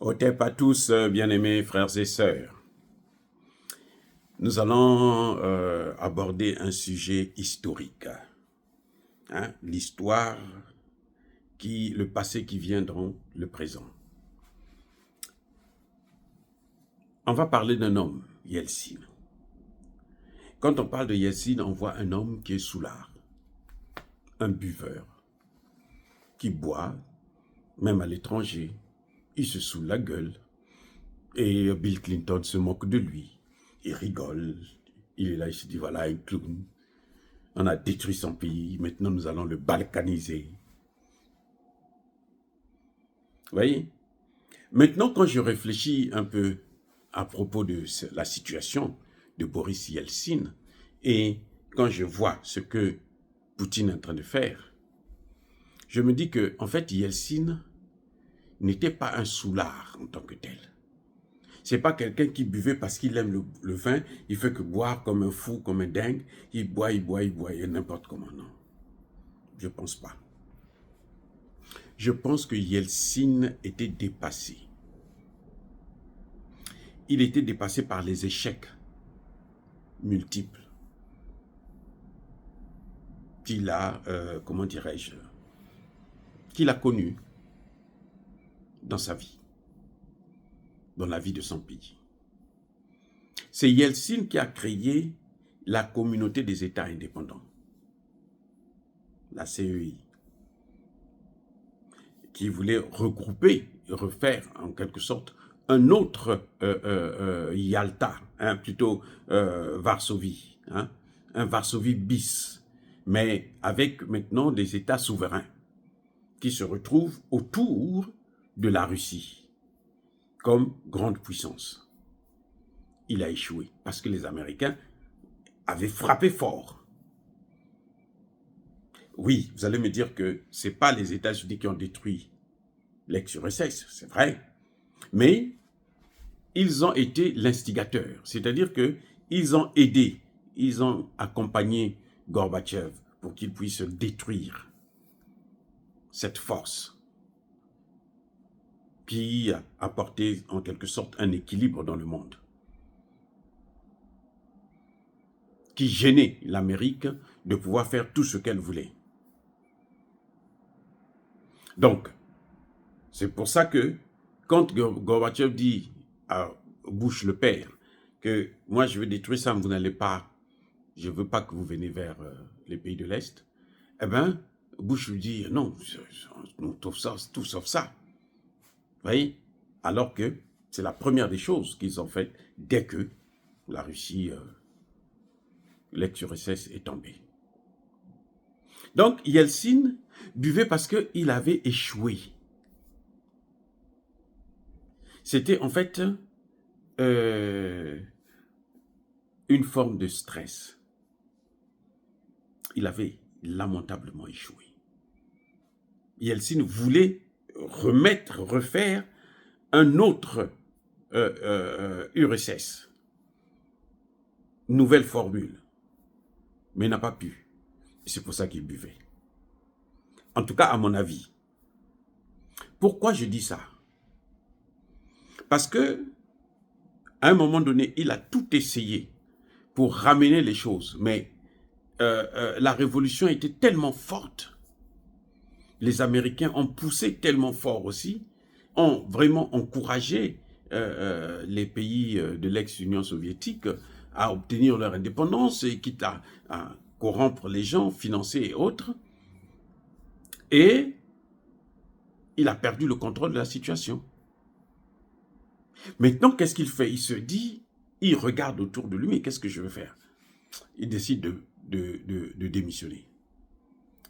Otep à tous, bien-aimés frères et sœurs. Nous allons aborder un sujet historique. L'histoire, le passé qui vient dans le présent. On va parler d'un homme, Yeltsin. Quand on parle de Yeltsin, on voit un homme qui est soulard, un buveur, qui boit, même à l'étranger. Il se saoule la gueule. Et Bill Clinton se moque de lui. Il rigole. Il est là, il se dit, voilà, un clown. On a détruit son pays, maintenant nous allons le balkaniser. Vous voyez? Maintenant, quand je réfléchis un peu à propos de la situation de Boris Yeltsin, et quand je vois ce que Poutine est en train de faire, je me dis que, en fait, Yeltsin n'était pas un soulard en tant que tel. C'est pas quelqu'un qui buvait parce qu'il aime le vin, il fait que boire comme un fou, comme un dingue, il boit, et n'importe comment, non. Je pense pas. Je pense que Yeltsin était dépassé. Il était dépassé par les échecs multiples qu'il a, comment dirais-je, qu'il a connus dans sa vie, dans la vie de son pays. C'est Yeltsin qui a créé la communauté des États indépendants, la CEI, qui voulait regrouper, refaire en quelque sorte un autre Yalta, plutôt Varsovie, un Varsovie bis, mais avec maintenant des États souverains qui se retrouvent autour de la Russie comme grande puissance. Il a échoué parce que les Américains avaient frappé fort. Oui, vous allez me dire que ce n'est pas les États-Unis qui ont détruit l'ex-URSS, c'est vrai, mais ils ont été l'instigateur, c'est-à-dire qu'ils ont aidé, ils ont accompagné Gorbatchev pour qu'il puisse détruire cette force qui a apporté en quelque sorte un équilibre dans le monde, qui gênait l'Amérique de pouvoir faire tout ce qu'elle voulait. Donc, c'est pour ça que quand Gorbatchev dit à Bush le père que moi je veux détruire ça, vous n'allez pas, je ne veux pas que vous veniez vers les pays de l'Est, eh bien, Bush lui dit non, tout sauf ça. Vous voyez? Alors que c'est la première des choses qu'ils ont faites dès que la Russie, l'ex-URSS est tombée. Donc, Yeltsin buvait parce qu'il avait échoué. C'était en fait une forme de stress. Il avait lamentablement échoué. Yeltsin voulait refaire un autre URSS. Nouvelle formule. Mais il n'a pas pu. C'est pour ça qu'il buvait. En tout cas, à mon avis. Pourquoi je dis ça? Parce que, à un moment donné, il a tout essayé pour ramener les choses. Mais la révolution était tellement forte. Les Américains ont poussé tellement fort aussi, ont vraiment encouragé les pays de l'ex-Union soviétique à obtenir leur indépendance, et quitte à corrompre les gens, financer et autres. Et il a perdu le contrôle de la situation. Maintenant, qu'est-ce qu'il fait? Il se dit, il regarde autour de lui, mais qu'est-ce que je veux faire? Il décide de démissionner.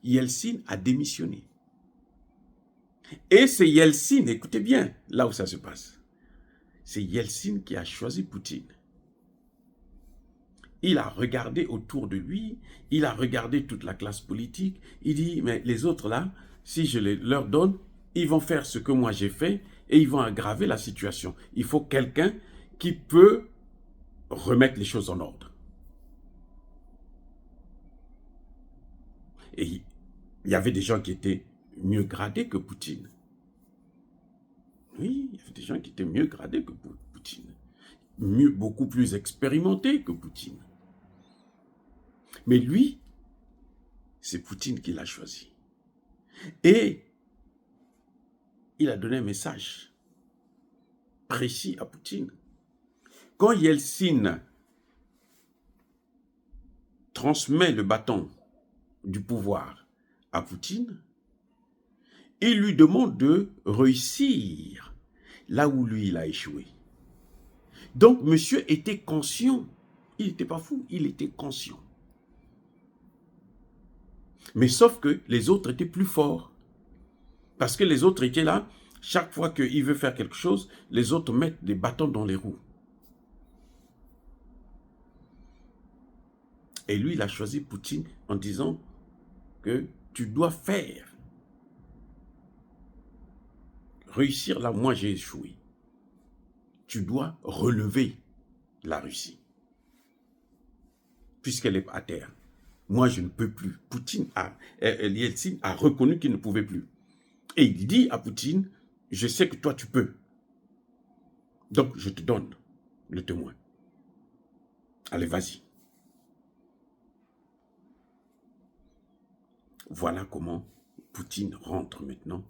Yeltsin a démissionné. Et c'est Yeltsin, écoutez bien, là où ça se passe. C'est Yeltsin qui a choisi Poutine. Il a regardé autour de lui, il a regardé toute la classe politique, il dit, mais les autres là, si je leur donne, ils vont faire ce que moi j'ai fait et ils vont aggraver la situation. Il faut quelqu'un qui peut remettre les choses en ordre. Et il y avait des gens qui étaient mieux gradés que Poutine. Oui, il y avait des gens qui étaient mieux gradés que Poutine. Mieux, beaucoup plus expérimentés que Poutine. Mais lui, c'est Poutine qui l'a choisi. Et il a donné un message précis à Poutine. Quand Yeltsin transmet le bâton du pouvoir à Poutine, il lui demande de réussir là où lui, il a échoué. Donc, monsieur était conscient. Il n'était pas fou, il était conscient. Mais sauf que les autres étaient plus forts. Parce que les autres étaient là, chaque fois qu'il veut faire quelque chose, les autres mettent des bâtons dans les roues. Et lui, il a choisi Poutine en disant que tu dois faire. Réussir là, moi j'ai échoué. Tu dois relever la Russie. Puisqu'elle est à terre. Moi, je ne peux plus. Yeltsin a reconnu qu'il ne pouvait plus. Et il dit à Poutine, je sais que toi, tu peux. Donc, je te donne le témoin. Allez, vas-y. Voilà comment Poutine rentre maintenant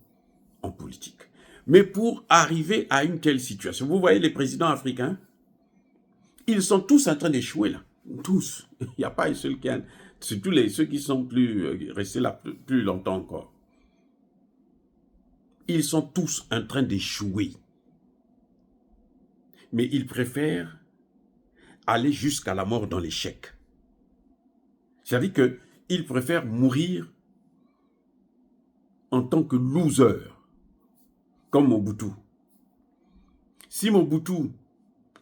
en politique. Mais pour arriver à une telle situation, vous voyez les présidents africains, ils sont tous en train d'échouer là. Tous. Il n'y a pas un seul qui a... Surtout ceux qui sont restés là plus longtemps encore. Ils sont tous en train d'échouer. Mais ils préfèrent aller jusqu'à la mort dans l'échec. C'est-à-dire qu'ils préfèrent mourir en tant que loser, comme Mobutu. Si Mobutu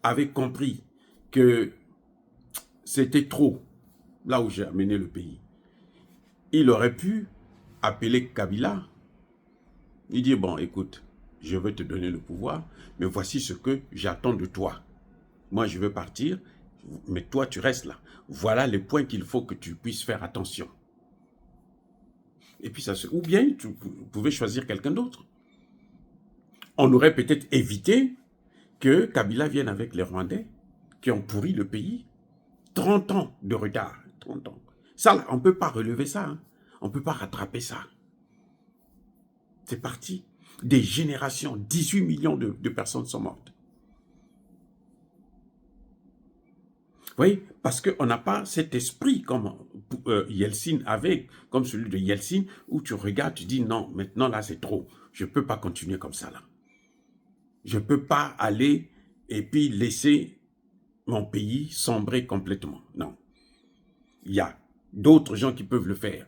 avait compris que c'était trop, là où j'ai amené le pays, il aurait pu appeler Kabila. Il dit, bon, écoute, je veux te donner le pouvoir, mais voici ce que j'attends de toi. Moi, je veux partir, mais toi, tu restes là. Voilà les points qu'il faut que tu puisses faire attention. Et puis, ou bien, tu pouvais choisir quelqu'un d'autre. On aurait peut-être évité que Kabila vienne avec les Rwandais qui ont pourri le pays. 30 ans de retard. 30 ans. Ça, on ne peut pas relever ça. Hein. On ne peut pas rattraper ça. C'est parti. Des générations, 18 millions de personnes sont mortes. Vous voyez, parce qu'on n'a pas cet esprit comme Yeltsin avait, comme celui de Yeltsin, où tu regardes, tu dis non, maintenant là c'est trop. Je ne peux pas continuer comme ça là. Je ne peux pas aller et puis laisser mon pays sombrer complètement. Non. Il y a d'autres gens qui peuvent le faire.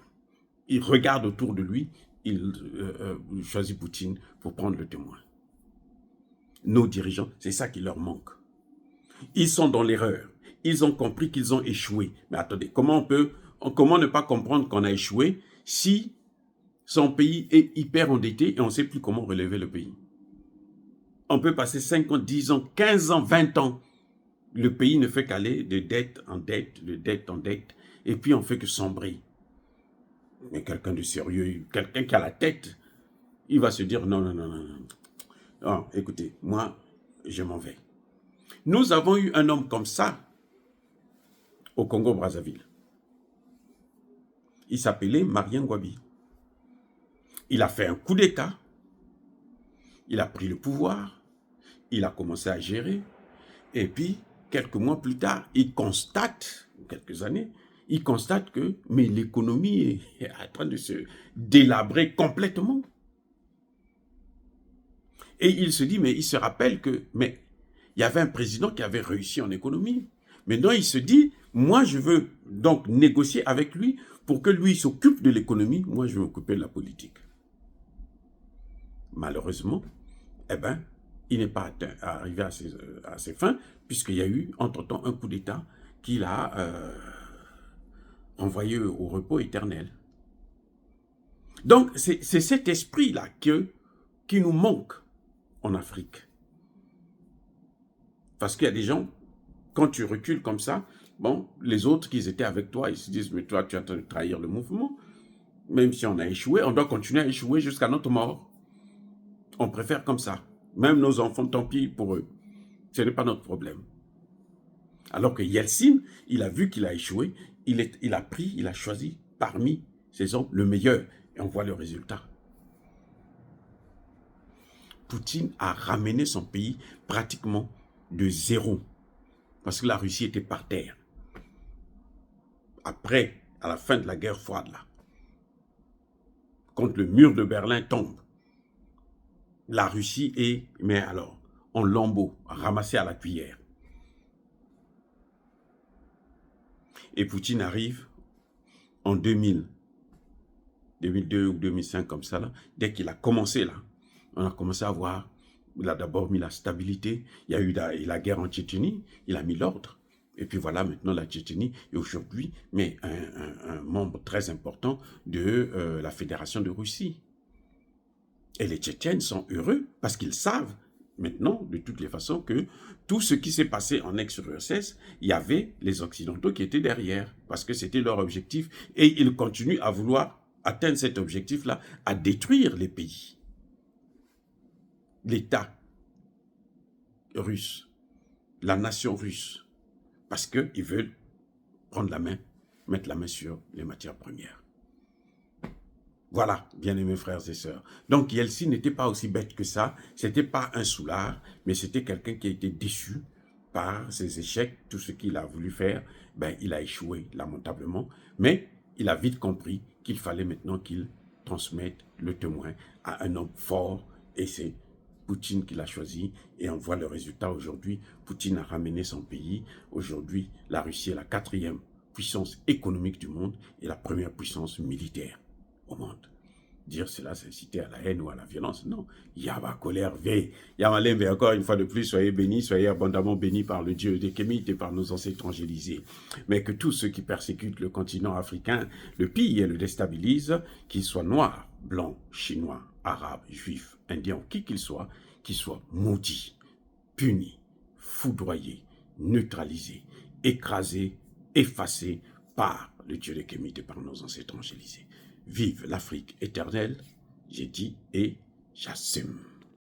Il regarde autour de lui, il choisit Poutine pour prendre le témoin. Nos dirigeants, c'est ça qui leur manque. Ils sont dans l'erreur. Ils ont compris qu'ils ont échoué. Mais attendez, comment ne pas comprendre qu'on a échoué si son pays est hyper endetté et on ne sait plus comment relever le pays? On peut passer 5 ans, 10 ans, 15 ans, 20 ans. Le pays ne fait qu'aller de dette en dette, de dette en dette, et puis on fait que sombrer. Mais quelqu'un de sérieux, quelqu'un qui a la tête, il va se dire non, non, non, non, non. Non, écoutez, moi, je m'en vais. Nous avons eu un homme comme ça au Congo-Brazzaville. Il s'appelait Marien Ngouabi. Il a fait un coup d'État. Il a pris le pouvoir. Il a commencé à gérer. Et puis, quelques mois plus tard, il constate, quelques années, il constate que l'économie est en train de se délabrer complètement. Et il se dit, mais il se rappelle que, il y avait un président qui avait réussi en économie. Maintenant, il se dit, moi, je veux donc négocier avec lui pour que lui s'occupe de l'économie. Moi, je vais m'occuper de la politique. Malheureusement, il n'est pas arrivé à ses fins, puisqu'il y a eu, entre-temps, un coup d'État qu'il a envoyé au repos éternel. Donc, c'est cet esprit-là qui nous manque en Afrique. Parce qu'il y a des gens, quand tu recules comme ça, bon, les autres qui étaient avec toi, ils se disent, mais toi, tu es en train de trahir le mouvement. Même si on a échoué, on doit continuer à échouer jusqu'à notre mort. On préfère comme ça. Même nos enfants, tant pis pour eux. Ce n'est pas notre problème. Alors que Yeltsin, il a vu qu'il a échoué, il a choisi parmi ses hommes le meilleur. Et on voit le résultat. Poutine a ramené son pays pratiquement de zéro. Parce que la Russie était par terre. Après, à la fin de la guerre froide, là, quand le mur de Berlin tombe, la Russie est, mais alors, en lambeaux, ramassée à la cuillère. Et Poutine arrive en 2000, 2002 ou 2005 comme ça, là, dès qu'il a commencé là, on a commencé à voir, il a d'abord mis la stabilité, il y a eu la guerre en Tchétchénie, il a mis l'ordre, et puis voilà maintenant la Tchétchénie est aujourd'hui mais un membre très important de la Fédération de Russie. Et les Tchétchènes sont heureux parce qu'ils savent maintenant, de toutes les façons, que tout ce qui s'est passé en ex-URSS, il y avait les Occidentaux qui étaient derrière, parce que c'était leur objectif. Et ils continuent à vouloir atteindre cet objectif-là, à détruire les pays. L'État russe, la nation russe, parce qu'ils veulent prendre la main, mettre la main sur les matières premières. Voilà, bien-aimés frères et sœurs. Donc, Yeltsin n'était pas aussi bête que ça. C'était pas un soulard, mais c'était quelqu'un qui a été déçu par ses échecs. Tout ce qu'il a voulu faire, ben, il a échoué lamentablement. Mais il a vite compris qu'il fallait maintenant qu'il transmette le témoin à un homme fort. Et c'est Poutine qui l'a choisi. Et on voit le résultat aujourd'hui. Poutine a ramené son pays. Aujourd'hui, la Russie est la 4e puissance économique du monde et la première puissance militaire au monde. Dire cela, c'est inciter à la haine ou à la violence. Non. Yaba, colère, veille. Yamalem, encore une fois de plus, soyez bénis, soyez abondamment bénis par le Dieu des Kémites et par nos ancêtres angélisés. Mais que tous ceux qui persécutent le continent africain le pillent et le déstabilisent, qu'ils soient noirs, blancs, chinois, arabes, juifs, indiens, qui qu'ils soient maudits, punis, foudroyés, neutralisés, écrasés, effacés par le Dieu des Kémites et par nos ancêtres angélisés. Vive l'Afrique éternelle, j'ai dit et j'assume.